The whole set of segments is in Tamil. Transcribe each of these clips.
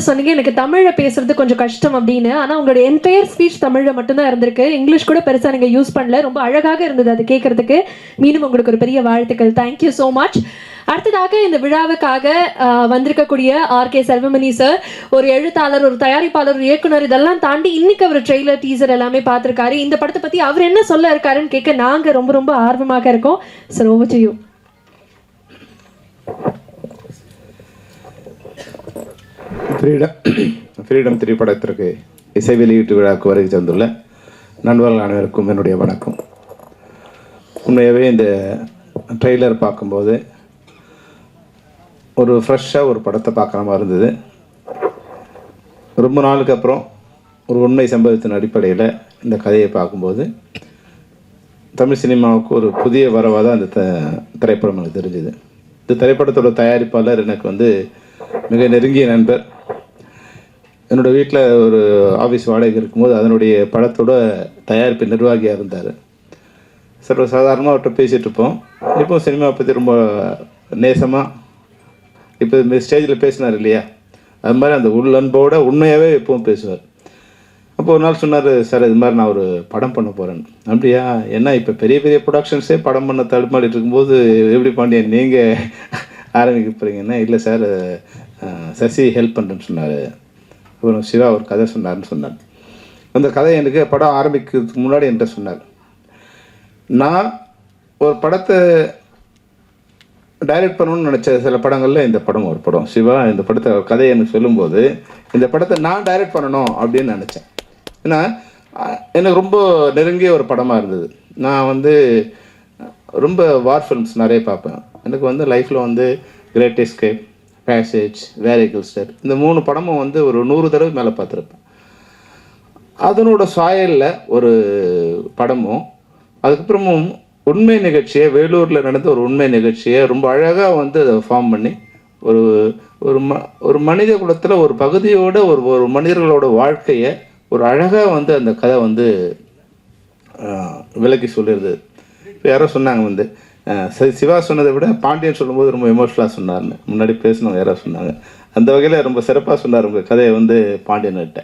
பார்த்து சொன்னீங்க எனக்கு தமிழில் பேசுறது கொஞ்சம் கஷ்டம் அப்படின்னு. ஆனால் உங்களோட என்டையர் ஸ்பீச் தமிழில் மட்டும்தான் இருந்திருக்கு. இங்கிலீஷ் கூட பெருசாக நீங்கள் யூஸ் பண்ணல. ரொம்ப அழகாக இருந்தது அது கேட்கறதுக்கு. மீண்டும் உங்களுக்கு ஒரு பெரிய வாழ்த்துக்கள். Thank you so much. அடுத்ததாக இந்த விழாவுக்காக வந்திருக்கக்கூடிய ஆர்கே செல்வமணி சார் ஒரு எழுத்தாளர், ஒரு தயாரிப்பாளர், ஒரு இயக்குனர், இதெல்லாம் தாண்டி இன்னைக்கு அவர் ட்ரெய்லர் டீசர் எல்லாமே பார்த்துருக்காரு. இந்த படத்தை பற்றி அவர் என்ன சொல்ல இருக்காருன்னு கேட்க நாங்கள் ரொம்ப ரொம்ப ஆர்வமாக இருக்கோம். Sir, over to you. Freedom திரைப்படத்திற்கு இசை வெளியீட்டு விழாவுக்கு வருகை தந்துள்ள நண்பர்கள் அனைவருக்கும் என்னுடைய வணக்கம். உண்மையாகவே இந்த ட்ரெய்லர் பார்க்கும்போது ஒரு ஃப்ரெஷ்ஷாக ஒரு படத்தை பார்க்குற மாதிரி இருந்தது. ரொம்ப நாளுக்கு அப்புறம் ஒரு உண்மை சம்பவத்தின் அடிப்படையில் இந்த கதையை பார்க்கும்போது தமிழ் சினிமாவுக்கு ஒரு புதிய வரவாக தான் அந்த திரைப்படம் எனக்கு தெரிஞ்சுது. இந்த திரைப்படத்தோட தயாரிப்பாளர் எனக்கு மிக நெருங்கிய நண்பர். என்னோடய வீட்டில் ஒரு ஆஃபீஸ் வாடகை இருக்கும்போது அதனுடைய படத்தோட தயாரிப்பு நிர்வாகியாக இருந்தார். சாதாரணமாக அவர்கிட்ட பேசிகிட்டு இருப்போம். இப்போ சினிமாவை பற்றி ரொம்ப நேசமாக இப்போ ஸ்டேஜில் பேசினார் இல்லையா, அது மாதிரி அந்த உள்ளன்போட உண்மையாகவே எப்பவும் பேசுவார். அப்போ ஒரு நாள் சொன்னார், சார் இது மாதிரி நான் ஒரு படம் பண்ண போகிறேன். அப்படியா, என்ன இப்போ பெரிய பெரிய ப்ரொடக்ஷன்ஸே படம் பண்ண தடுமாடிட்டு இருக்கும்போது எப்படி பாண்டியன் நீங்கள் ஆரம்பிக்க போகிறீங்கன்னா, இல்லை சார் சசி ஹெல்ப் பண்ணுறேன்னு சொன்னார். அப்புறம் சிவா ஒரு கதை சொன்னார்னு சொன்னார். அந்த கதை எனக்கு படம் ஆரம்பிக்கிறதுக்கு முன்னாடி என்கிட்ட சொன்னார். நான் ஒரு படத்தை டைரக்ட் பண்ணணும்னு நினச்ச சில படங்களில் இந்த படம் ஒரு படம். சிவா இந்த படத்தை கதையை எனக்கு சொல்லும்போது இந்த படத்தை நான் டைரக்ட் பண்ணணும் அப்படின்னு நினச்சேன். ஏன்னா எனக்கு ரொம்ப நெருங்கிய ஒரு படமாக இருந்தது. நான் ரொம்ப வார் ஃபிலிம்ஸ் நிறைய பார்ப்பேன். எனக்கு லைஃப்பில் கிரேட் எஸ்கேப், பேசேஜ், வேரிக்கல் ஸ்டார், இந்த 3 படமும் ஒரு 100 தடவை மேலே பார்த்துருப்பேன். அதனோட சாயலில் ஒரு படமும், அதுக்கப்புறமும் உண்மை நிகழ்ச்சியை, வேலூரில் நடந்த ஒரு உண்மை நிகழ்ச்சியை ரொம்ப அழகாக அதை ஃபார்ம் பண்ணி ஒரு மனித குலத்தில் ஒரு பகுதியோட ஒரு மனிதர்களோட வாழ்க்கையை ஒரு அழகாக அந்த கதை விளக்கி சொல்லிடுது. இப்போ யாரோ சொன்னாங்க சிவா சொன்னதை விட பாண்டியன் சொல்லும்போது ரொம்ப எமோஷனலாக சொன்னார்னு முன்னாடி பேசணும் யாரோ சொன்னாங்க. அந்த வகையில் ரொம்ப சிறப்பாக சொன்னார் உங்கள் கதையை பாண்டியன்கிட்ட.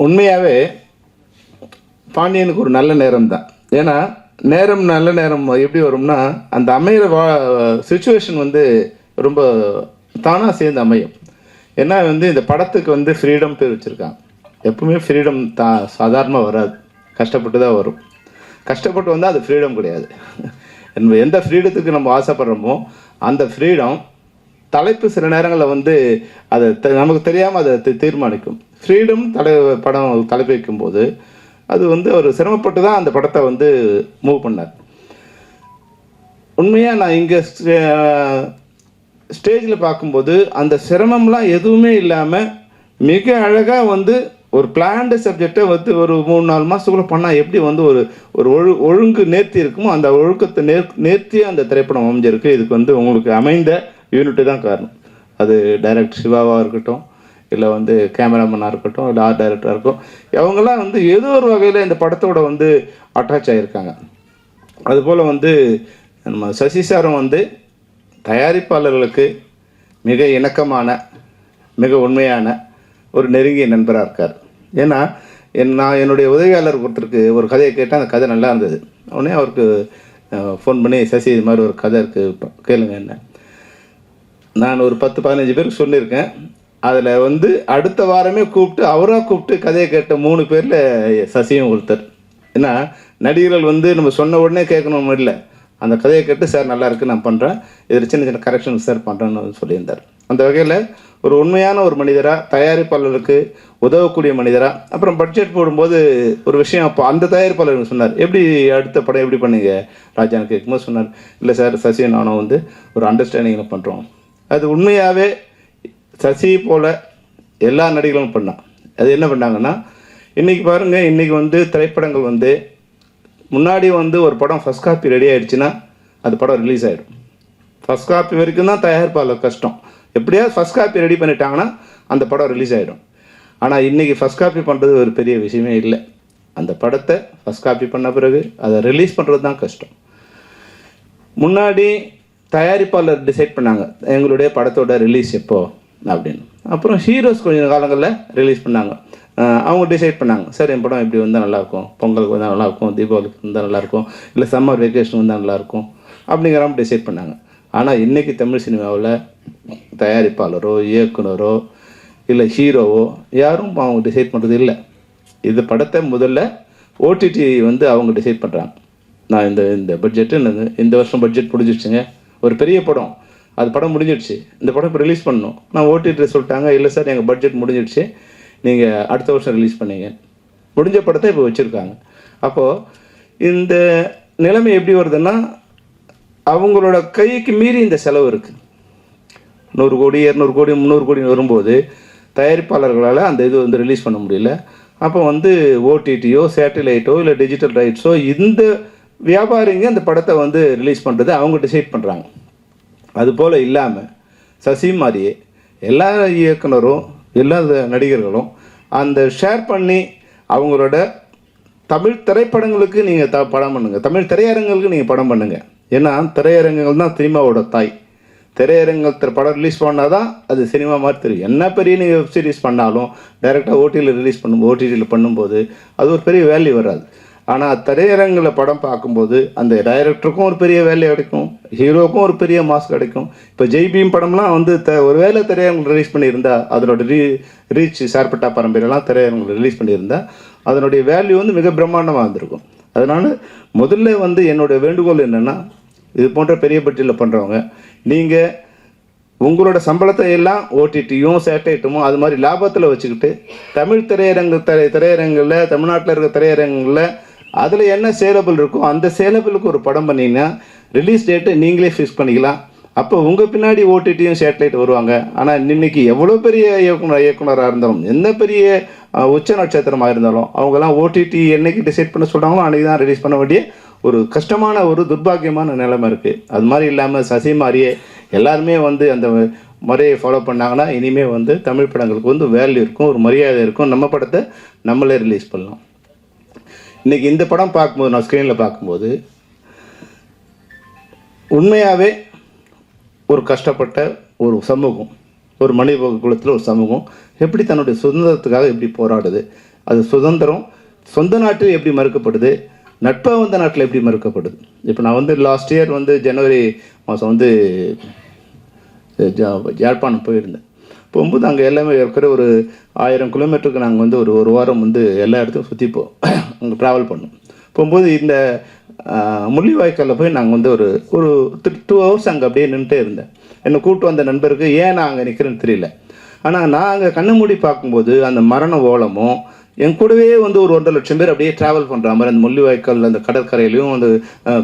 உண்மையாகவே பாண்டியனுக்கு ஒரு நல்ல நேரம் தான். ஏன்னா நல்ல நேரம் எப்படி வரும்னா, அந்த அமைகிற சுச்சுவேஷன் ரொம்ப தானாக சேர்ந்து அமையும். ஏன்னா இந்த படத்துக்கு ஃப்ரீடம் பேர் வச்சுருக்காங்க. எப்பவுமே ஃப்ரீடம் சாதாரணமாக வராது, கஷ்டப்பட்டு தான் வரும். கஷ்டப்பட்டு அது ஃப்ரீடம் கிடையாது. எந்த ஃப்ரீடத்துக்கு நம்ம ஆசைப்படுறோமோ அந்த ஃப்ரீடம் தலைப்பு சில நேரங்களில் அதை நமக்கு தெரியாமல் அதை தீர்மானிக்கும். ஃப்ரீடம் படம் தலைப்பு வைக்கும்போது அது ஒரு சிரமப்பட்டு தான் அந்த படத்தை மூவ் பண்ணார். உண்மையாக நான் இங்கே ஸ்டேஜில் பார்க்கும்போது அந்த சிரமம்லாம் எதுவுமே இல்லாமல் மிக அழகாக ஒரு பிளான்டு சப்ஜெக்டை ஒரு 3-4 மாதத்துக்குள்ளே பண்ணால் எப்படி ஒரு ஒழுங்கு நேர்த்தி இருக்குமோ அந்த ஒழுக்கத்தை நேர்த்தியாக அந்த திரைப்படம் அமைஞ்சிருக்கு. இதுக்கு உங்களுக்கு அமைந்த யூனிட்டு தான் காரணம். அது டைரக்டர் சிவாவாக இருக்கட்டும், இல்லை கேமராமேனாக இருக்கட்டும், இல்லை ஆர்ட் டைரக்டராக இருக்கும், அவங்கெல்லாம் ஏதோ ஒரு வகையில் இந்த படத்தோட அட்டாச் ஆகியிருக்காங்க. அதுபோல் நம்ம சசி சாரும் தயாரிப்பாளர்களுக்கு மிக இணக்கமான, மிக உண்மையான ஒரு நெருங்கிய நண்பராக இருக்கார். ஏன்னா நான் என்னுடைய உதவியாளர் ஒருத்தருக்கு ஒரு கதையை கேட்டால் அந்த கதை நல்லா இருந்தது. உடனே அவருக்கு ஃபோன் பண்ணி, சசி இது மாதிரி ஒரு கதை இருக்குது கேளுங்க என்ன. நான் ஒரு 10-15 பேருக்கு சொல்லியிருக்கேன். அதில் அடுத்த வாரமே அவராக கூப்பிட்டு கதையை கேட்ட 3 பேரில் சசியும் ஒருத்தர். ஏன்னா நடிகர்கள் நம்ம சொன்ன உடனே கேட்கணும் இல்லை, அந்த கதையை கேட்டு சார் நல்லா இருக்குது நான் பண்ணுறேன், இதில் சின்ன சின்ன கரெக்ஷன் சார் பண்ணுறேன்னு சொல்லியிருந்தார். அந்த வகையில் ஒரு உண்மையான ஒரு மனிதராக, தயாரிப்பாளருக்கு உதவக்கூடிய மனிதராக. அப்புறம் பட்ஜெட் போடும்போது ஒரு விஷயம் அப்போ அந்த தயாரிப்பாளர் சொன்னார், எப்படி அடுத்த படம் எப்படி பண்ணீங்க ராஜான்னு கேட்கும்போது சொன்னார், இல்லை சார் சசி நானும் ஒரு அண்டர்ஸ்டாண்டிங்கில் பண்ணுறோம். அது உண்மையாகவே சசி போல் எல்லா நடிகர்களும் பண்ணான். அது என்ன பண்ணாங்கன்னா, இன்றைக்கி பாருங்கள், இன்றைக்கி திரைப்படங்கள் முன்னாடி ஒரு படம் ஃபஸ்ட் காப்பி ரெடி ஆகிடுச்சுன்னா அது படம் ரிலீஸ் ஆகிடும். ஃபஸ்ட் காப்பி வரைக்கும் தான் தயாரிப்பாளர் கஷ்டம். எப்படியாவது ஃபஸ்ட் காப்பி ரெடி பண்ணிட்டாங்கன்னா அந்த படம் ரிலீஸ் ஆகிடும். ஆனால் இன்றைக்கி ஃபஸ்ட் காப்பி பண்ணுறது ஒரு பெரிய விஷயமே இல்லை. அந்த படத்தை ஃபஸ்ட் காப்பி பண்ண பிறகு அதை ரிலீஸ் பண்ணுறது தான் கஷ்டம். முன்னாடி தயாரிப்பாளர் டிசைட் பண்ணாங்க எங்களுடைய படத்தோட ரிலீஸ் எப்போ அப்படின்னு. அப்புறம் ஹீரோஸ் கொஞ்சம் காலங்களில் ரிலீஸ் பண்ணாங்க. அவங்க டிசைட் பண்ணாங்க, சார் என் படம் இப்படி வந்தால் நல்லாயிருக்கும், பொங்கலுக்கு வந்தால் நல்லாயிருக்கும், தீபாவளிக்கு வந்தால் நல்லாயிருக்கும், இல்லை சம்மர் வெக்கேஷன் வந்தால் நல்லாயிருக்கும் அப்படிங்கிற டிசைட் பண்ணாங்க. ஆனால் இன்றைக்கி தமிழ் சினிமாவில் தயாரிப்பாளரோ இயக்குனரோ இல்லை ஹீரோவோ யாரும் அவங்க டிசைட் பண்ணுறது இல்லை. இது படத்தை முதல்ல ஓடிடி வந்து அவங்க டிசைட் பண்ணுறாங்க. நான் இந்த பட்ஜெட்டு இந்த வருஷம் பட்ஜெட் முடிஞ்சிடுச்சுங்க, ஒரு பெரிய படம், அது படம் முடிஞ்சிடுச்சு, இந்த படம் இப்போ ரிலீஸ் பண்ணணும். நான் ஓடிடி சொல்லிட்டாங்க, இல்லை சார் எங்கள் பட்ஜெட் முடிஞ்சிடுச்சு, நீங்கள் அடுத்த வருஷம் ரிலீஸ் பண்ணீங்க. முடிஞ்ச படத்தை இப்போ வச்சுருக்காங்க. அப்போது இந்த நிலைமை எப்படி வருதுன்னா, அவங்களோட கைக்கு மீறி இந்த செலவு இருக்குது. 100 கோடி 200 கோடி 300 கோடி வரும்போது தயாரிப்பாளர்களால் அந்த இது வந்து ரிலீஸ் பண்ண முடியல. அப்போ வந்து ஓடிடியோ சேட்டலைட்டோ இல்லை டிஜிட்டல் ரைட்ஸோ இந்த வியாபாரிங்க அந்த படத்தை வந்து ரிலீஸ் பண்ணுறது அவங்க டிசைட் பண்ணுறாங்க. அதுபோல் இல்லாமல் சசி மாதிரியே எல்லா இயக்குனரும் எல்லா நடிகர்களும் அந்த ஷேர் பண்ணி அவங்களோட தமிழ் திரைப்படங்களுக்கு நீங்கள் படம் பண்ணுங்கள், தமிழ் திரையரங்குகளுக்கு நீங்கள் படம் பண்ணுங்கள். ஏன்னா திரையரங்குகள் தான் சினிமாவோட தாய். திரையரங்கத்தில் படம் ரிலீஸ் பண்ணால் தான் அது சினிமா மாதிரி தெரியும். என்ன பெரிய நீங்கள் வெப் சீரிஸ் பண்ணாலும் டைரெக்டாக ஓடிடியில் பண்ணும்போது அது ஒரு பெரிய வேல்யூ வராது. ஆனால் திரையரங்கில் படம் பார்க்கும்போது அந்த டைரக்டருக்கும் ஒரு பெரிய வேல்யூ கிடைக்கும், ஹீரோக்கும் ஒரு பெரிய மாஸ் கிடைக்கும். இப்போ ஜெய்பீம் படம்லாம் வந்து ஒரு வேளை திரையரங்கில் ரிலீஸ் பண்ணியிருந்தா அதனோட ரீச் சார்பட்டா பரம்பரையெல்லாம் திரையரங்கில் ரிலீஸ் பண்ணியிருந்தா அதனுடைய வேல்யூ வந்து மிக பிரம்மாண்டமாக இருந்திருக்கும். அதனால் முதல்ல வந்து என்னோடய வேண்டுகோள் என்னென்னா, இது போன்ற பெரிய பட்ஜெட்டில் பண்ணுறவங்க நீங்கள் உங்களோட சம்பளத்தை எல்லாம் ஓடிடியும் சேட்டலைட்டுமோ அது மாதிரி லாபத்தில் வச்சுக்கிட்டு தமிழ் திரையரங்கில் தமிழ்நாட்டில் இருக்க திரையரங்கில் அதில் என்ன சேலபிள் இருக்கோ அந்த சேலபிளுக்கு ஒரு படம் பண்ணிங்கன்னா ரிலீஸ் டேட்டு நீங்களே ஃபிக்ஸ் பண்ணிக்கலாம். அப்போ உங்கள் பின்னாடி ஓடிடியும் சேட்டலைட் வருவாங்க. ஆனால் இன்னைக்கு எவ்வளோ பெரிய இயக்குனராக இருந்தாலும் எந்த பெரிய உச்ச நட்சத்திரமாக இருந்தாலும் அவங்கெல்லாம் ஓடிடி என்னைக்கு டிசைட் பண்ண சொல்கிறாங்களோ அன்றைக்கி தான் ரிலீஸ் பண்ண வேண்டிய ஒரு கஷ்டமான ஒரு துர்பாக்கியமான நிலைமை இருக்குது. அது மாதிரி இல்லாமல் சசி மாதிரியே எல்லாருமே வந்து அந்த முறையை ஃபாலோ பண்ணாங்கன்னா இனிமேல் வந்து தமிழ் படங்களுக்கு வந்து வேல்யூ இருக்கும், ஒரு மரியாதை இருக்கும், நம்ம படத்தை நம்மளே ரிலீஸ் பண்ணலாம். இன்றைக்கி இந்த படம் பார்க்கும்போது நான் ஸ்க்ரீனில் பார்க்கும்போது உண்மையாகவே ஒரு கஷ்டப்பட்ட ஒரு சமூகம், ஒரு மனித குலத்தில் ஒரு சமூகம் எப்படி தன்னுடைய சுதந்திரத்துக்காக எப்படி போராடுது, அது சுதந்திரம் சொந்த நாட்டில் எப்படி மறுக்கப்படுது, நட்பாக வந்த நாட்டில் எப்படி மறுக்கப்படுது. இப்போ நான் வந்து லாஸ்ட் இயர் வந்து ஜனவரி மாதம் வந்து யாழ்ப்பாணம் போயிருந்தேன். போகும்போது அங்கே எல்லாமே இருக்கிற ஒரு 1000 கிலோமீட்டருக்கு நாங்கள் வந்து ஒரு வாரம் வந்து எல்லா இடத்தையும் சுற்றிப்போம், அங்கே ட்ராவல் பண்ணோம். போகும்போது இந்த முள்ளிவாய்க்காலில் போய் நாங்கள் வந்து ஒரு 2 ஹவர்ஸ் அங்கே அப்படியே நின்றுட்டே இருந்தேன். என்னை கூப்பிட்டு வந்த நண்பருக்கு ஏன் நான் அங்கே நிற்கிறேன்னு தெரியல. ஆனால் நான் அங்கே கண்ணை மூடி பார்க்கும்போது அந்த மரண ஓலமும் என் கூடவே வந்து ஒரு 1.5 லட்சம் பேர் அப்படியே ட்ராவல் பண்ணுற மாதிரி அந்த முள்ளிவாய்க்கால் அந்த கடற்கரையிலையும் அந்த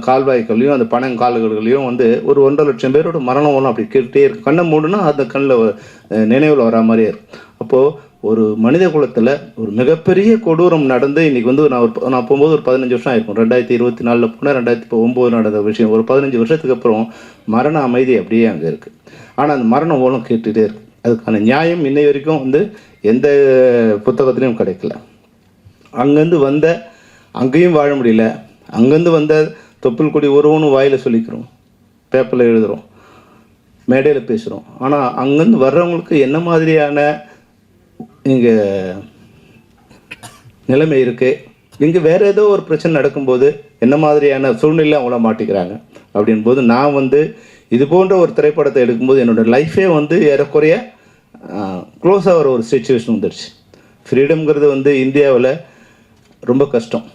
கால்வாய்க்கள்லையும் அந்த பனங்கால்கள்லையும் வந்து ஒரு 1.5 லட்சம் பேரோட மரண ஓலம் அப்படி கேட்டுகிட்டே இருக்கு. கண்ணை மூடுனா அந்த கண்ணில் நினைவில் வரா மாதிரியே இருக்கும். அப்போது ஒரு மனித குலத்தில் ஒரு மிகப்பெரிய கொடூரம் நடந்து இன்றைக்கி வந்து நான் போகும்போது ஒரு 15 வருஷம் ஆயிருக்கும். 2024 போனால் 2009 நடந்த விஷயம். ஒரு 15 வருஷத்துக்கு அப்புறம் மரண அமைதி அப்படியே அங்கே இருக்குது. ஆனால் அந்த மரண ஓலம் கேட்டுகிட்டே இருக்குது. அதுக்கான நியாயம் இன்னை வரைக்கும் வந்து எந்த புத்தகத்துலேயும் கிடைக்கல. அங்கேருந்து வந்த அங்கேயும் வாழ முடியல, அங்கேருந்து வந்த தொப்புள் கொடி ஒருவனும் வாயில் சொல்லிக்கிறோம், பேப்பரில் எழுதுகிறோம், மேடையில் பேசுகிறோம். ஆனால் அங்கேருந்து வர்றவங்களுக்கு என்ன மாதிரியான இங்கே நிலைமை இருக்குது, இங்கே வேறு ஏதோ ஒரு பிரச்சனை நடக்கும்போது என்ன மாதிரியான சூழ்நிலை அவங்கள மாட்டிக்கிறாங்க அப்படின் போது நான் வந்து இது போன்ற ஒரு திரைப்படத்தை எடுக்கும்போது என்னோடய லைஃபே வந்து ஏறக்குறைய க்ளோஸ் ஆகிற ஒரு சிச்சுவேஷன் வந்துடுச்சு. ஃப்ரீடம்ங்கிறது வந்து இந்தியாவில் ரொம்ப கஷ்டம்.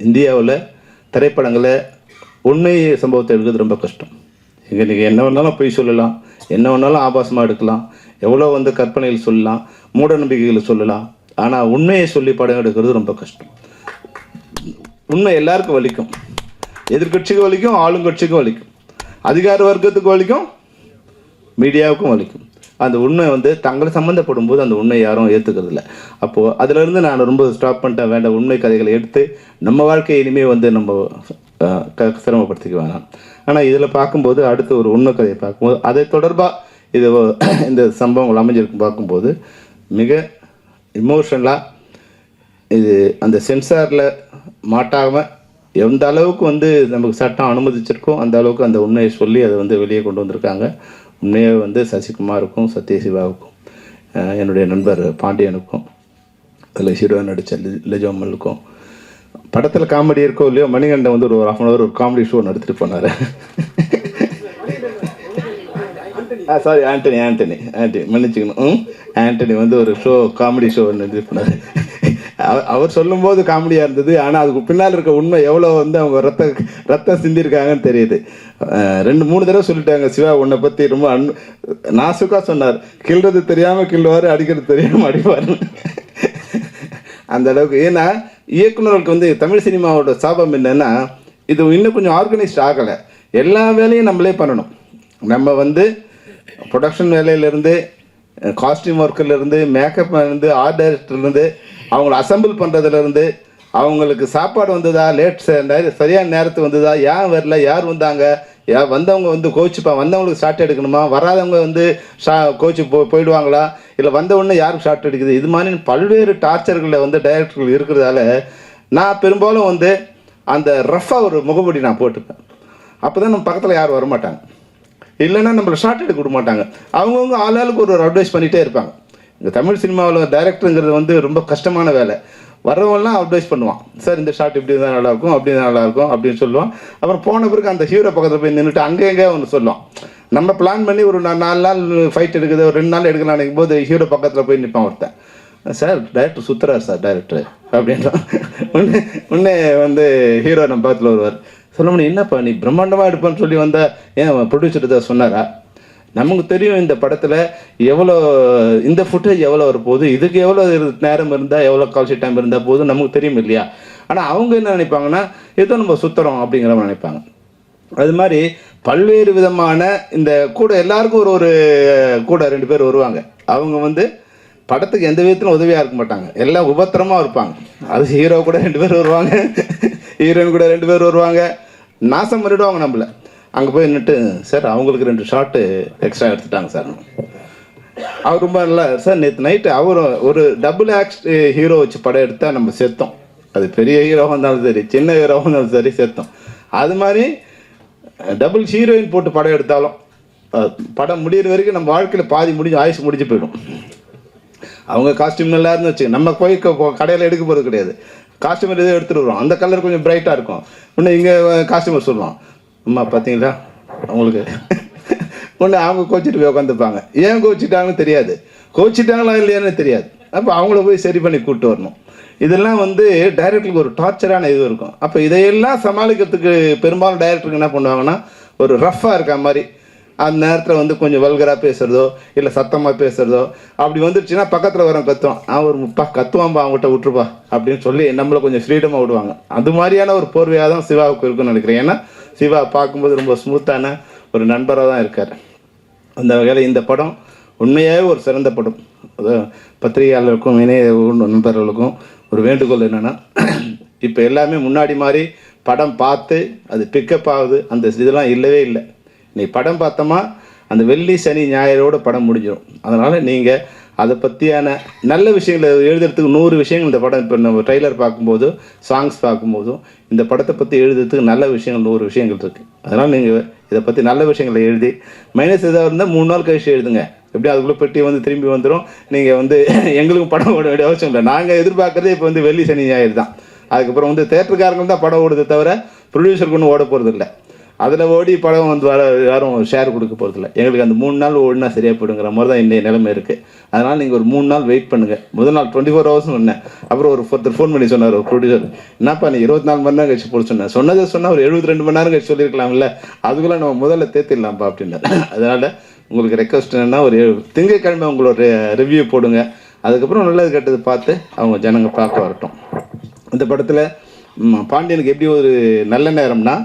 இந்தியாவில் திரைப்படங்களை உண்மை சம்பவத்தை எடுக்கிறது ரொம்ப கஷ்டம். இங்கே நீங்கள் என்ன வேணாலும் போய் சொல்லலாம், என்ன வேணாலும் ஆபாசமாக எடுக்கலாம், எவ்வளோ வந்து கற்பனைகள் சொல்லலாம், மூட நம்பிக்கைகளை சொல்லலாம். ஆனால் உண்மையை சொல்லி படம் எடுக்கிறது ரொம்ப கஷ்டம். உண்மை எல்லாருக்கும் வலிக்கும், எதிர்கட்சிக்கும் வலிக்கும், ஆளுங்கட்சிக்கும் வலிக்கும், அதிகார வர்க்கத்துக்கு வலிக்கும், மீடியாவுக்கும் வலிக்கும். அந்த உண்மை வந்து தங்களை சம்மந்தப்படும் போது அந்த உண்மை யாரும் ஏற்றுக்கிறது இல்லை. அப்போது அதிலிருந்து நான் ரொம்ப ஸ்டாப் பண்ணிட்டேன். வேண்டாம், உண்மை கதைகளை எடுத்து நம்ம வாழ்க்கையை இனிமேல் வந்து நம்ம சிரமப்படுத்திக்க வேணாம். ஆனால் இதில் பார்க்கும்போது அடுத்து ஒரு உண்மை கதையை பார்க்கும்போது அதை தொடர்பாக இந்த சம்பவங்கள் அமைஞ்சிருக்கும் பார்க்கும்போது மிக இமோஷனலாக இது அந்த சென்சாரில் மாட்டாமல் எந்த அளவுக்கு வந்து நமக்கு சட்டம் அனுமதிச்சிருக்கோ அந்த அளவுக்கு அந்த உண்மையை சொல்லி அதை வந்து வெளியே கொண்டு வந்திருக்காங்க. உண்மையாக வந்து சசிகுமாருக்கும் சத்யசிவாவுக்கும் என்னுடைய நண்பர் பாண்டியனுக்கும் அதில் ஹீரோ நடித்த லிஜோமலுக்கும். படத்தில் காமெடி இருக்கோ இல்லையோ, மணிகண்டன் வந்து ஒரு 1/2 hour ஒரு காமெடி ஷோ நடத்திட்டு போனார். சாரி, ஆண்டனி மன்னிச்சுக்கணும். ஆண்டனி வந்து ஒரு காமெடி ஷோ நடத்திட்டு போனார். அவர் சொல்லும்போது காமெடியாக இருந்தது, ஆனால் அதுக்கு பின்னால் இருக்க உண்மை எவ்வளோ வந்து அவங்க ரத்தம் சிந்திருக்காங்கன்னு தெரியுது. 2-3 தடவை சொல்லிட்டாங்க, சிவா உன்னை பற்றி ரொம்ப நாசுக்காக சொன்னார். கிள்றது தெரியாமல் கிள்ளுவார், அடிக்கிறது தெரியாமல் அடிப்பார். அந்த அளவுக்கு. ஏன்னா இயக்குநர்களுக்கு வந்து தமிழ் சினிமாவோட சாபம் என்னன்னா, இது இன்னும் கொஞ்சம் ஆர்கனைஸ்ட் ஆகலை. எல்லா வேலையும் நம்மளே பண்ணணும். நம்ம வந்து ப்ரொடக்ஷன் வேலையிலேருந்து, காஸ்டியூம் ஒர்க்கிலேருந்து, மேக்கப்லேருந்து, ஆர்ட் டைரக்டர்லேருந்து, அவங்கள அசம்பிள் பண்ணுறதுலேருந்து, அவங்களுக்கு சாப்பாடு வந்ததா, சரியான நேரத்துக்கு வந்ததா, ஏன் வரல, யார் வந்தாங்க, வந்தவங்க வந்து கோச்சுப்பா, வந்தவங்களுக்கு ஷார்ட் எடுக்கணுமா, வராதவங்க வந்து கோச்சு போயிடுவாங்களா, இல்லை வந்த உடனே யாருக்கு ஷார்ட் எடுக்குது, இது மாதிரி பல்வேறு டார்ச்சர்களில் வந்து டைரக்டர்கள் இருக்கிறதால நான் பெரும்பாலும் வந்து அந்த ரஃபாக ஒரு முகமூடி நான் போட்டுப்பேன். அப்போ தான் நம்ம பக்கத்தில் யாரும் வரமாட்டாங்க. இல்லைன்னா நம்மளை ஷார்ட் எடுக்க விட மாட்டாங்க. அவங்கவுங்க ஆளாளுக்கு ஒரு அட்வைஸ் பண்ணிகிட்டே இருப்பாங்க. இந்த தமிழ் சினிமாவில் டைரக்டருங்கிறது வந்து ரொம்ப கஷ்டமான வேலை. வரவங்கலாம் அட்வைஸ் பண்ணுவான், சார் இந்த ஷார்ட் இப்படி தான் நல்லாயிருக்கும், அப்படி தான் நல்லாயிருக்கும் அப்படின்னு சொல்லுவான். அப்புறம் போன பிறகு அந்த ஹீரோ பக்கத்தில் போய் நின்றுட்டு அங்கே எங்கே ஒன்று சொல்லுவான். நம்ம பிளான் பண்ணி ஒரு 4 நாள் ஃபைட் எடுக்குது, ஒரு 2 நாள் எடுக்கலாம் நினைக்கும் போது ஹீரோ பக்கத்தில் போய் நிற்பான் ஒருத்தன். சார் டைரக்டர் சுத்துறாரு சார் டைரக்டர் அப்படின்றான். உடனே வந்து ஹீரோ நம்ம பக்கத்தில் வருவார். சொல்ல முடியும், என்னப்பா நீ பிரம்மாண்டமாக எடுப்பான்னு சொல்லி வந்தால் ஏன் ப்ரொடியூசர் தான் சொன்னாரா? நமக்கு தெரியும் இந்த படத்தில் எவ்வளோ, இந்த ஃபுட்டேஜ் எவ்வளோ வரப்போகுது, இதுக்கு எவ்வளோ நேரம் இருந்தால், எவ்வளோ கால்ஷி டைம் இருந்தால் போதும் நமக்கு தெரியும் இல்லையா? ஆனால் அவங்க என்ன நினைப்பாங்கன்னா, ஏதோ நம்ம சுற்றுறோம் அப்படிங்கிற மாதிரி நினைப்பாங்க. அது மாதிரி பல்வேறு விதமான இந்த கூட எல்லாருக்கும் ஒரு கூட 2 பேர் வருவாங்க. அவங்க வந்து படத்துக்கு எந்த விதத்திலும் உதவியாக இருக்க மாட்டாங்க, எல்லாம் உபத்திரமாக இருப்பாங்க. அது ஹீரோ கூட 2 பேர் வருவாங்க, ஹீரோயின் கூட 2 பேர் வருவாங்க, நாசம் பண்ணிவிடுவாங்க நம்மளை. அங்கே போய் நின்றுட்டு, சார் அவங்களுக்கு 2 ஷாட்டு எக்ஸ்ட்ரா எடுத்துட்டாங்க சார். அவர் ரொம்ப நல்லா, சார் நேற்று நைட்டு அவர் ஒரு டபுள் ஆக்ட் ஹீரோ வச்சு படம் எடுத்தால் நம்ம செத்தோம். அது பெரிய ஹீரோவாக இருந்தாலும் சரி, சின்ன ஹீரோவாக இருந்தாலும் சரி, செத்தோம். அது மாதிரி டபுள் ஹீரோயின் போட்டு படம் எடுத்தாலும் படம் முடிகிற வரைக்கும் நம்ம வாழ்க்கையில் பாதி ஆயுசு முடிஞ்சு போயிடும். அவங்க காஸ்டியூம் நல்லா இருந்து வச்சு நம்ம போய் கடையில் எடுக்க போகிறது கிடையாது. காஸ்டியூமர் எதுவும் எடுத்துகிட்டு வருவோம், அந்த கலர் கொஞ்சம் பிரைட்டாக இருக்கும். இன்னும் இங்கே காஸ்டியூமர் சொல்லுவான், அம்மா பார்த்தீங்களா அவங்களுக்கு ஒன்று அவங்க கோச்சிட்டு போய் உட்காந்துப்பாங்க. ஏன் கோச்சிட்டாங்கன்னு தெரியாது, கோச்சிட்டாங்களா இல்லையான்னு தெரியாது. அப்போ அவங்கள போய் சரி பண்ணி கூப்பிட்டு வரணும். இதெல்லாம் வந்து டைரக்டருக்கு ஒரு டார்ச்சரான இது இருக்கும். அப்போ இதையெல்லாம் சமாளிக்கிறதுக்கு பெரும்பாலும் டைரக்டருக்கு என்ன பண்ணுவாங்கன்னா, ஒரு ரஃப்பாக இருக்க மாதிரி அந்த நேரத்தில் வந்து கொஞ்சம் வல்கராக பேசுகிறதோ இல்லை சத்தமாக பேசுகிறதோ அப்படி வந்துடுச்சுன்னா பக்கத்தில் வரவன் கத்துவான், ஒரு கத்துவான்பா அவங்ககிட்ட விட்டுருப்பா அப்படின்னு சொல்லி நம்மளை கொஞ்சம் ஃப்ரீடமாக விடுவாங்க. அது மாதிரியான ஒரு போர்வையாக தான் சிவாவுக்கு இருக்குன்னு நினைக்கிறேன். ஏன்னா சிவா பார்க்கும்போது ரொம்ப ஸ்மூத்தான ஒரு நண்பராக தான் இருக்கார். அந்த வகையில் இந்த படம் உண்மையாகவே ஒரு சிறந்த படம். பத்திரிகையாளருக்கும் இணைய நண்பர்களுக்கும் ஒரு வேண்டுகோள் என்னென்னா, இப்போ எல்லாமே முன்னாடி மாதிரி படம் பார்த்து அது பிக்கப் ஆகுது, அந்த இதெல்லாம் இல்லவே இல்லை. நீ படம் பார்த்தோமா அந்த வெள்ளி சனி ஞாயிறோட படம் முடிஞ்சிடும். அதனால் நீங்கள் அதை பற்றியான நல்ல விஷயங்களை எழுதுறதுக்கு 100 விஷயங்கள் இந்த படம், இப்போ நம்ம ட்ரெய்லர் பார்க்கும்போதும் சாங்ஸ் பார்க்கும்போதும் இந்த படத்தை பற்றி எழுதுறதுக்கு நல்ல விஷயங்கள் 100 விஷயங்கள் இருக்குது. அதனால் நீங்கள் இதை பற்றி நல்ல விஷயங்களை எழுதி மைனஸ் எதாவது இருந்தால் 3 நாள் கழிச்சு எழுதுங்க. எப்படி அதுக்குள்ளே பெட்டி வந்து திரும்பி வந்துடும். நீங்கள் வந்து எங்களுக்கும் படம் ஓட வேண்டிய அவசியம் இல்லை. நாங்கள் எதிர்பார்க்குறதே இப்போ வந்து வெள்ளி சனி ஞாயிறு தான். அதுக்கப்புறம் வந்து தேட்டருக்காரங்க தான் படம் ஓடுது தவிர ப்ரொடியூசருக்கு ஒன்றும் ஓட போகிறது இல்லை. அதில் ஓடி படம் வந்து யாரும் ஷேர் கொடுக்க போகிறதில்ல. எங்களுக்கு அந்த 3 நாள் ஓடினா சரியாக போயிடுங்கிற மாதிரி தான் இன்றைய நிலைமை இருக்குது. அதனால் நீங்கள் ஒரு 3 நாள் வெயிட் பண்ணுங்கள். முதல் நாள் 24 hours சொன்னேன். அப்புறம் ஒருத்தர் ஃபோன் பண்ணி சொன்னார், ஒரு ப்ரொடியூசர், என்னப்பா நீ 24 மணி நேரம் கழிச்சு போட சொன்னால் ஒரு 72 மணி நேரம் கழிச்சு சொல்லியிருக்கலாம்ல, அதுக்குள்ளே நம்ம முதல்ல தேத்திடலாம்ப்பா அப்படின்னாரு. அதனால் உங்களுக்கு ரெக்வஸ்ட் என்னென்னா, ஒரு திங்கட்கிழமை உங்களோட ரிவ்யூ போடுங்க. அதுக்கப்புறம் நல்லது கெட்டது பார்த்து அவங்க ஜனங்க பார்க்க வரட்டும். இந்த படத்தில் பாண்டியனுக்கு எப்படி ஒரு நல்ல நேரம்னா,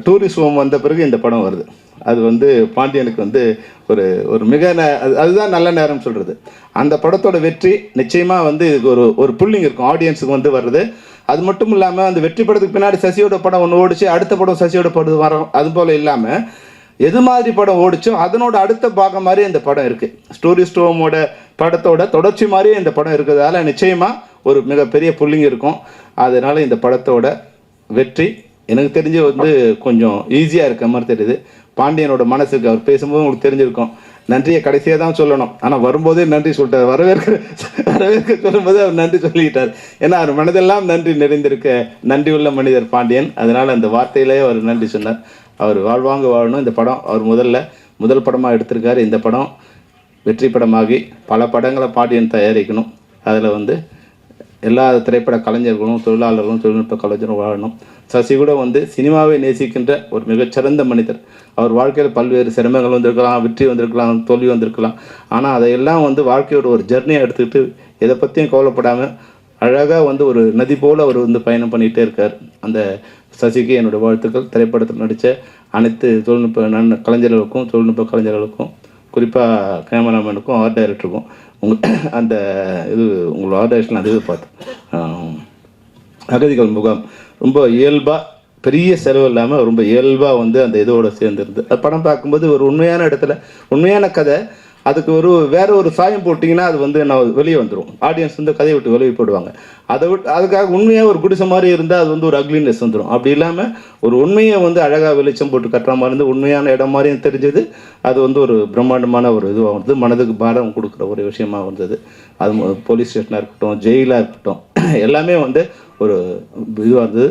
டூரிஸ்ட் ஹோம் வந்த பிறகு இந்த படம் வருது. அது வந்து பாண்டியனுக்கு வந்து ஒரு மிக அதுதான் நல்ல நேரம் சொல்கிறது. அந்த படத்தோட வெற்றி நிச்சயமாக வந்து இதுக்கு ஒரு புல்லிங் இருக்கும் ஆடியன்ஸுக்கு வந்து வர்றது. அது மட்டும் இல்லாமல் அந்த வெற்றி படத்துக்கு பின்னாடி சசியோட படம் ஒன்று ஓடிச்சு, அடுத்த படம் சசியோட படம் வரும். அது போல் இல்லாமல் எது மாதிரி படம் ஓடிச்சோ அதனோட அடுத்த பாகம் மாதிரி இந்த படம் இருக்குது. டூரிஸ்ட் ஹோமோட படத்தோட தொடர்ச்சி மாதிரியே இந்த படம் இருக்கிறதால நிச்சயமாக ஒரு மிகப்பெரிய புல்லிங் இருக்கும். அதனால் இந்த படத்தோட வெற்றி எனக்கு தெரிஞ்சு வந்து கொஞ்சம் ஈஸியாக இருக்க மாதிரி தெரியுது. பாண்டியனோட மனசுக்கு அவர் பேசும்போது உங்களுக்கு தெரிஞ்சிருக்கும், நன்றியை கடைசியாக தான் சொல்லணும், ஆனால் வரும்போதே நன்றி சொல்லிட்டார். வரவேற்க சொல்லும்போது அவர் நன்றி சொல்லிட்டார். ஏன்னா அவர் மனதெல்லாம் நன்றி நிறைந்திருக்க நன்றியுள்ள மனிதர் பாண்டியன். அதனால் அந்த வார்த்தையிலே அவர் நன்றி சொன்னார். அவர் வாழ்வாங்க வாழணும். இந்த படம் அவர் முதல் படமாக எடுத்திருக்காரு. இந்த படம் வெற்றி படமாகி பல படங்களை பாண்டியன் தயாரிக்கணும். அதில் எல்லா திரைப்பட கலைஞர்களும் தொழிலாளர்களும் தொழில்நுட்ப கலைஞரும் வாழணும். சசி கூட சினிமாவை நேசிக்கின்ற ஒரு மிகச்சிறந்த மனிதர். அவர் வாழ்க்கையில் பல்வேறு சிரமங்கள் வந்திருக்கலாம், வெற்றி வந்திருக்கலாம், தோல்வி வந்திருக்கலாம். ஆனால் அதையெல்லாம் வாழ்க்கையோட ஒரு ஜர்னியை எடுத்துக்கிட்டு எதை பற்றியும் கவலைப்படாமல் அழகாக ஒரு நதி போல் அவர் பயணம் பண்ணிகிட்டே இருக்கார். அந்த சசிக்கு என்னோடய வாழ்த்துக்கள். திரைப்படத்தில் நடித்த அனைத்து தொழில்நுட்ப கலைஞர்களுக்கும் தொழில்நுட்ப கலைஞர்களுக்கும் குறிப்பாக கேமராமேனுக்கும் ஆர்ட் டைரக்டருக்கும் அந்த உங்களோட ஆர்ட் டைரக்ஷன் அது பார்த்தேன். அகதிகள் முகாம் ரொம்ப இயல்பாக பெரிய செலவு இல்லாமல் ரொம்ப இயல்பாக அந்த இதோட சேர்ந்துருந்து அது படம் பார்க்கும்போது ஒரு உண்மையான இடத்துல உண்மையான கதை, அதுக்கு வேற ஒரு சாயம் போட்டிங்கன்னா அது நான் வெளியே வந்துடும். ஆடியன்ஸ் கதையை விட்டு வெளியே போடுவாங்க. அதுக்காக உண்மையாக ஒரு குடிசை மாதிரி இருந்தால் அது ஒரு அக்லினஸ் வந்துடும். அப்படி இல்லாமல் ஒரு உண்மையை அழகாக வெளிச்சம் போட்டு கட்டுற மாதிரி இருந்து உண்மையான இடம் மாதிரியும் தெரிஞ்சது. அது ஒரு பிரம்மாண்டமான ஒரு இதுவாக மனதுக்கு பாடம் கொடுக்குற ஒரு விஷயமா வந்தது. அது போலீஸ் ஸ்டேஷனாக இருக்கட்டும், ஜெயிலாக இருக்கட்டும், எல்லாமே ஒரு இதுவாக இருந்தது.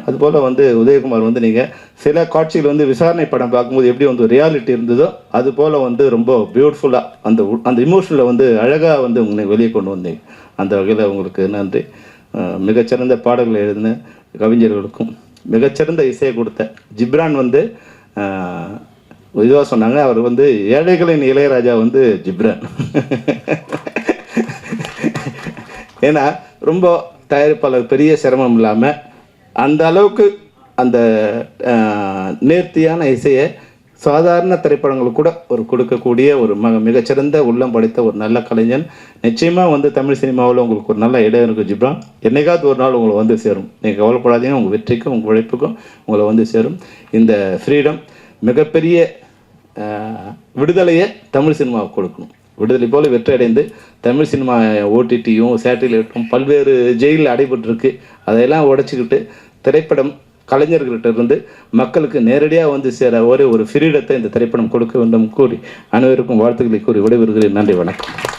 அதுபோல் உதயகுமார் நீங்கள் சில காட்சிகள் விசாரணை படம் பார்க்கும்போது எப்படி ரியாலிட்டி இருந்ததோ அது போல் ரொம்ப பியூட்டிஃபுல்லாக அந்த இமோஷனில் அழகாக உங்களை வெளியே கொண்டு வந்தீங்க. அந்த வகையில் உங்களுக்கு நன்றி. மிகச்சிறந்த பாடல்கள் எழுதின கவிஞர்களுக்கும் மிகச்சிறந்த இசையை கொடுத்த ஜிப்ரான் இதுவாக சொன்னாங்க. அவர் ஏழைகளின் இளையராஜா ஜிப்ரான். ஏன்னா ரொம்ப தயாரிப்பாளர் பெரிய சிரமம் இல்லாமல் அந்த அளவுக்கு அந்த நேர்த்தியான இசையை சாதாரண திரைப்படங்களுக்கு கூட கொடுக்கக்கூடிய ஒரு மிகச்சிறந்த உள்ளம் படைத்த ஒரு நல்ல கலைஞன். நிச்சயமாக தமிழ் சினிமாவில் உங்களுக்கு ஒரு நல்ல இடம் இருக்குது ஜிப்ரான். என்னைக்காவது ஒரு நாள் உங்களை சேரும். நீங்கள் கவலைப்படாதீங்க. உங்கள் வெற்றிக்கும் உங்கள் உழைப்புக்கும் உங்களை சேரும். இந்த ஃப்ரீடம் மிகப்பெரிய விடுதலையை தமிழ் சினிமாவுக்கு கொடுக்கணும். விடுதலை போல் வெற்றி அடைந்து தமிழ் சினிமா ஓடிடியும் சேட்டிலைட்டும் பல்வேறு ஜெயிலில் அடைபட்டுருக்கு. அதையெல்லாம் உடைச்சிக்கிட்டு திரைப்படம் கலைஞர்கள்ட்ட இருந்து மக்களுக்கு நேரடியாக சேர ஒரு ஃப்ரீடத்தை இந்த திரைப்படம் கொடுக்க வேண்டும் கூறி அனைவருக்கும் வாழ்த்துக்களை கூறி விடைபெறுகிறேன். நன்றி, வணக்கம்.